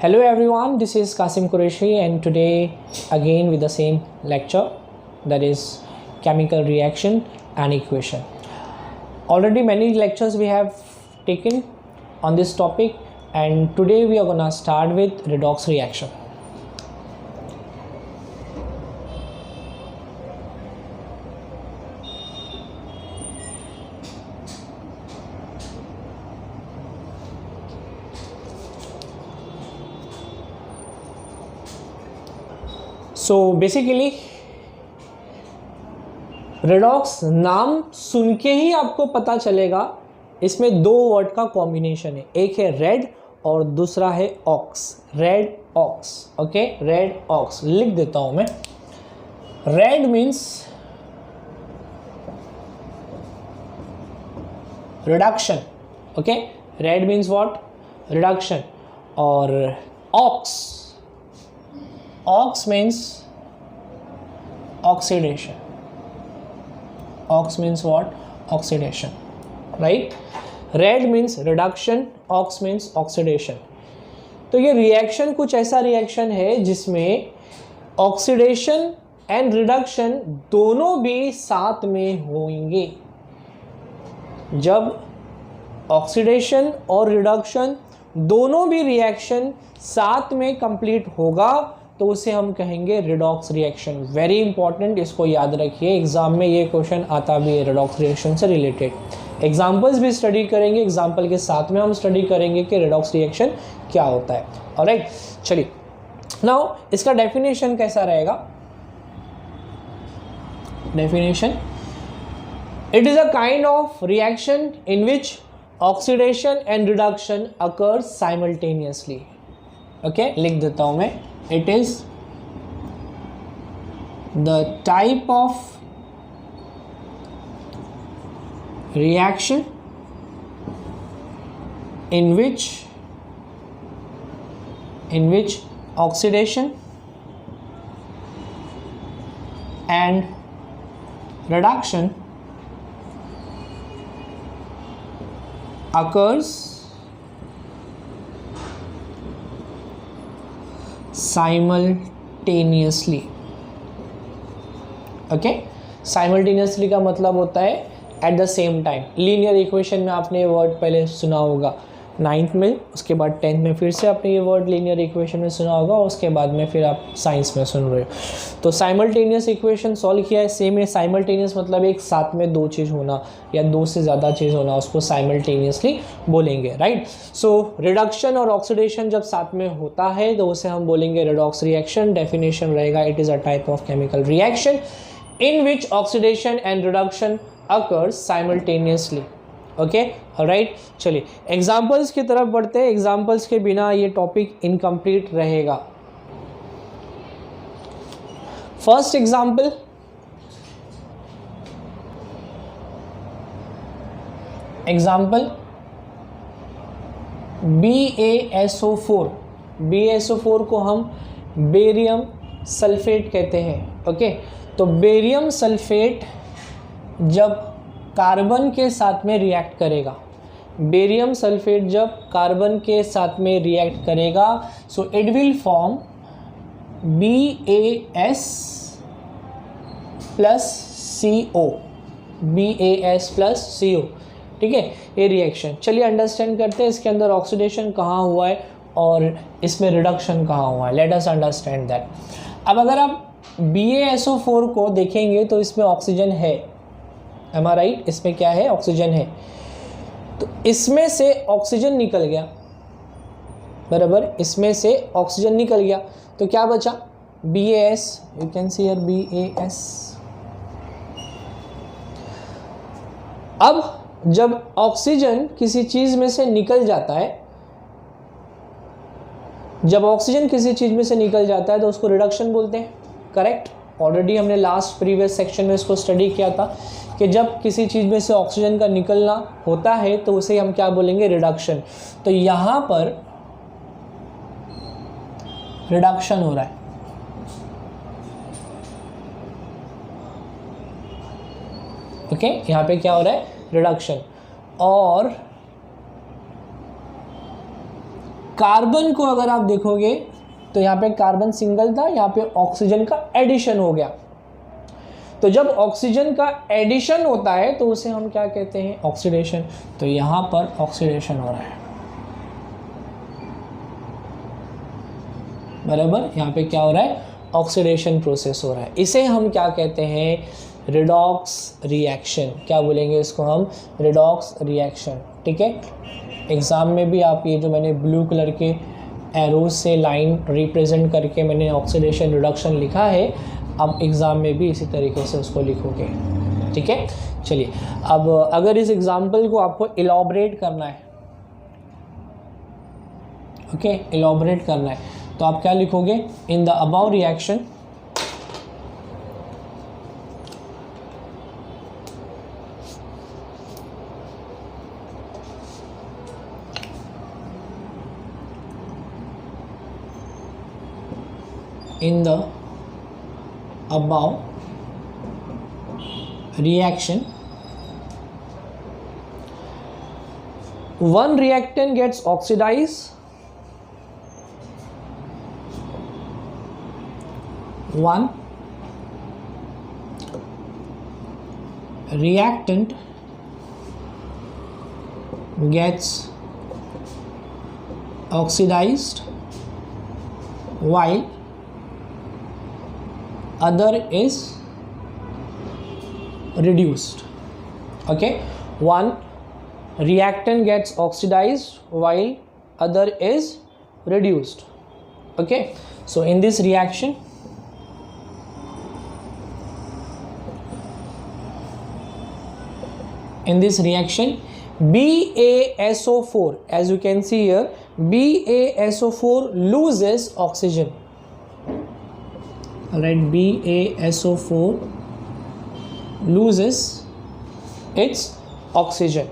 Hello everyone, this is Qasim Qureshi and today again with the same lecture, that is chemical reaction and equation. Already many lectures we have taken on this topic and today we are gonna start with redox reaction. So basically redox नाम सुन के ही आपको पता चलेगा, इसमें दो word का combination है, एक है रेड और दूसरा है ox, red ox. Okay, red ox लिख देता हूं मैं. Red means reduction. Okay, red means what? Reduction. और ox means oxidation. Ox means what? Oxidation, right? Red means reduction, ox means oxidation. तो ये रिएक्शन कुछ ऐसा रिएक्शन है जिसमें ऑक्सीडेशन एंड रिडक्शन दोनों भी साथ में होंगे. जब ऑक्सीडेशन और रिडक्शन दोनों भी रिएक्शन साथ में कंप्लीट होगा तो उसे हम कहेंगे रिडॉक्स रिएक्शन. वेरी इंपॉर्टेंट, इसको याद रखिए, एग्जाम में ये क्वेश्चन आता भी है रिडॉक्स रिएक्शन से रिलेटेड. एग्जाम्पल्स भी स्टडी करेंगे, एग्जाम्पल के साथ में हम स्टडी करेंगे कि रिडॉक्स रिएक्शन क्या होता है. ऑलराइट, चलिए नाउ इसका डेफिनेशन कैसा रहेगा. Definition: it is a kind of reaction in which oxidation and reduction occurs simultaneously. Okay, लिख देता हूं मैं. It is the type of reaction in which oxidation and reduction occurs simultaneously. Okay, simultaneously का मतलब होता है at the same time. Linear equation में आपने ये वर्ड पहले सुना होगा 9th में, उसके बाद 10th में फिर से आपने ये वर्ड लीनियर इक्वेशन में सुना होगा, और उसके बाद में फिर आप साइंस में सुन रहे हो. तो साइमल्टेनियस इक्वेशन सॉल्व किया है, सेम है. साइमल्टेनियस मतलब एक साथ में दो चीज़ होना या दो से ज़्यादा चीज़ होना, उसको साइमल्टेनियसली बोलेंगे, राइट. सो रिडक्शन और ऑक्सीडेशन जब साथ में होता है तो उसे हम बोलेंगे रिडॉक्स रिएक्शन. डेफिनेशन रहेगा: it is a type of chemical reaction in which oxidation and reduction occurs simultaneously. Okay, right. चलिए एग्जाम्पल्स की तरफ बढ़ते हैं. एग्जाम्पल्स के बिना ये टॉपिक इनकम्प्लीट रहेगा. First example: BaSO4. BaSO4 को हम बेरियम सल्फेट कहते हैं. ओके, तो बेरियम सल्फेट जब कार्बन के साथ में रिएक्ट करेगा, बेरियम सल्फेट जब कार्बन के साथ में रिएक्ट करेगा, so it will form BaS plus CO. BaS plus CO. ठीक है, ये रिएक्शन. चलिए अंडरस्टैंड करते हैं इसके अंदर ऑक्सीडेशन कहाँ हुआ है और इसमें रिडक्शन कहाँ हुआ है. Let us understand that. अब अगर आप BaSO4 को देखेंगे तो इसमें ऑक्सीजन है. Am I right? इसमें क्या है? ऑक्सीजन है. तो इसमें से ऑक्सीजन निकल गया, बराबर, इसमें से ऑक्सीजन निकल गया तो क्या बचा? BaS. You can see here BaS. अब जब ऑक्सीजन किसी चीज में से निकल जाता है, जब ऑक्सीजन किसी चीज में से निकल जाता है तो उसको रिडक्शन बोलते हैं. करेक्ट. ऑलरेडी हमने लास्ट प्रीवियस सेक्शन में इसको स्टडी किया था कि जब किसी चीज़ में से ऑक्सीजन का निकलना होता है तो उसे हम क्या बोलेंगे? रिडक्शन. तो यहाँ पर रिडक्शन हो रहा है. ओके, यहाँ पे क्या हो रहा है? रिडक्शन. और कार्बन को अगर आप देखोगे तो यहाँ पे कार्बन सिंगल था, यहाँ पे ऑक्सीजन का एडिशन हो गया। तो जब ऑक्सीजन का एडिशन होता है तो उसे हम क्या कहते हैं, ऑक्सीडेशन। तो यहाँ पर ऑक्सीडेशन हो रहा है, बराबर, यहाँ पे क्या हो रहा है, ऑक्सीडेशन प्रोसेस हो रहा है। इसे हम क्या कहते हैं, रिडॉक्स रिएक्शन। क्या बोलेंगे इसको हम, रिडॉक्स रिएक्शन। ठीक है, एग्ज़ाम में भी आप ये जो मैंने ब्लू कलर के एरोज से लाइन रिप्रेजेंट करके मैंने ऑक्सीडेशन रिडक्शन लिखा है, अब एग्ज़ाम में भी इसी तरीके से उसको लिखोगे। ठीक है, चलिए अब अगर इस एग्जाम्पल को आपको इलॉबरेट करना है, ओके, इलॉबरेट करना है, तो आप क्या लिखोगे, in the above reaction in the above reaction, one reactant gets oxidized, one reactant gets oxidized while other is reduced. Okay, one reactant gets oxidized while other is reduced. Okay, so in this reaction BaSO4, as you can see here, BaSO4 loses oxygen. Alright, BaSO4 loses its oxygen.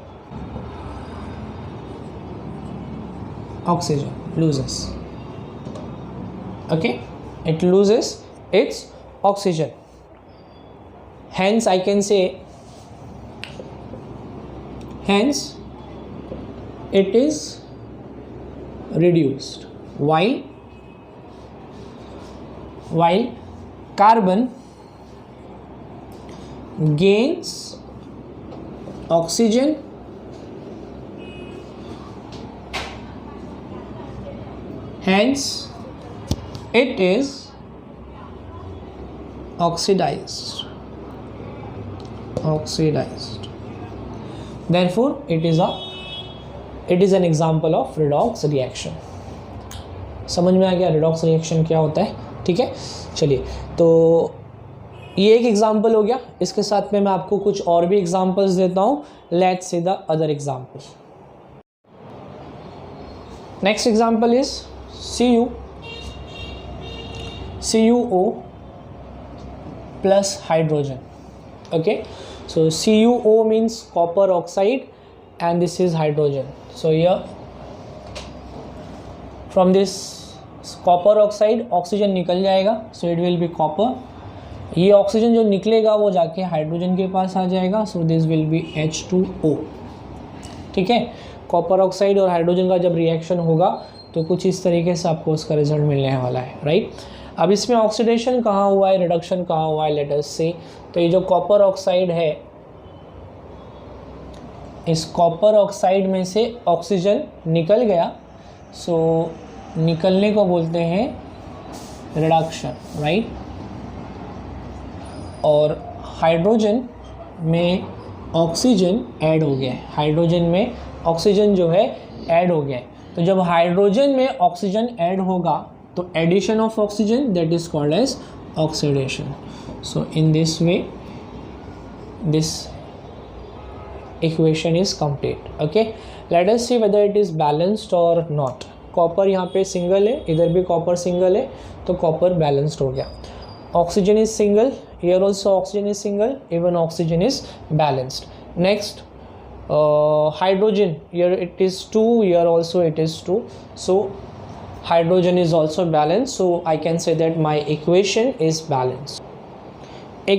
Loses. Okay, it loses its oxygen. Hence, I can say, hence it is reduced. While carbon gains oxygen hence it is oxidized. Therefore it is an example of redox reaction. समझ में आ गया redox reaction क्या होता है? ठीक है, चलिए, तो ये एक एग्जाम्पल हो गया। इसके साथ में मैं आपको कुछ और भी एग्जाम्पल्स देता हूँ। Let's see the other example. Next example is CuO plus hydrogen. Okay, so CuO means copper oxide and this is hydrogen. So here from this copper oxide oxygen निकल जाएगा, so it will be copper. ये oxygen जो निकलेगा वो जाके hydrogen के पास आ जाएगा, so this will be H2O। ठीक है, कॉपर ऑक्साइड और हाइड्रोजन का जब रिएक्शन होगा तो कुछ इस तरीके से आपको उसका रिजल्ट मिलने वाला है, राइट। अब इसमें ऑक्सीडेशन कहाँ हुआ है, रिडक्शन कहाँ हुआ है, लेट अस सी। तो ये जो कॉपर ऑक्साइड है, इस कॉपर ऑक्साइड में से ऑक्सीजन निकल गया, सो निकलने को बोलते हैं रिडक्शन, राइट। और हाइड्रोजन में ऑक्सीजन ऐड हो गया है, हाइड्रोजन में ऑक्सीजन जो है ऐड हो गया है। तो जब हाइड्रोजन में ऑक्सीजन ऐड होगा तो addition of oxygen, that is called as oxidation. So in this way this equation is complete. Okay, let us see whether it is balanced और नॉट। कॉपर यहाँ पे सिंगल है, इधर भी कॉपर सिंगल है, तो कॉपर बैलेंस्ड हो गया। Oxygen is single, here also oxygen is single, even oxygen is balanced. Next hydrogen, here it is 2, here also it is 2, so hydrogen is also balanced, so I can say that my equation is balanced.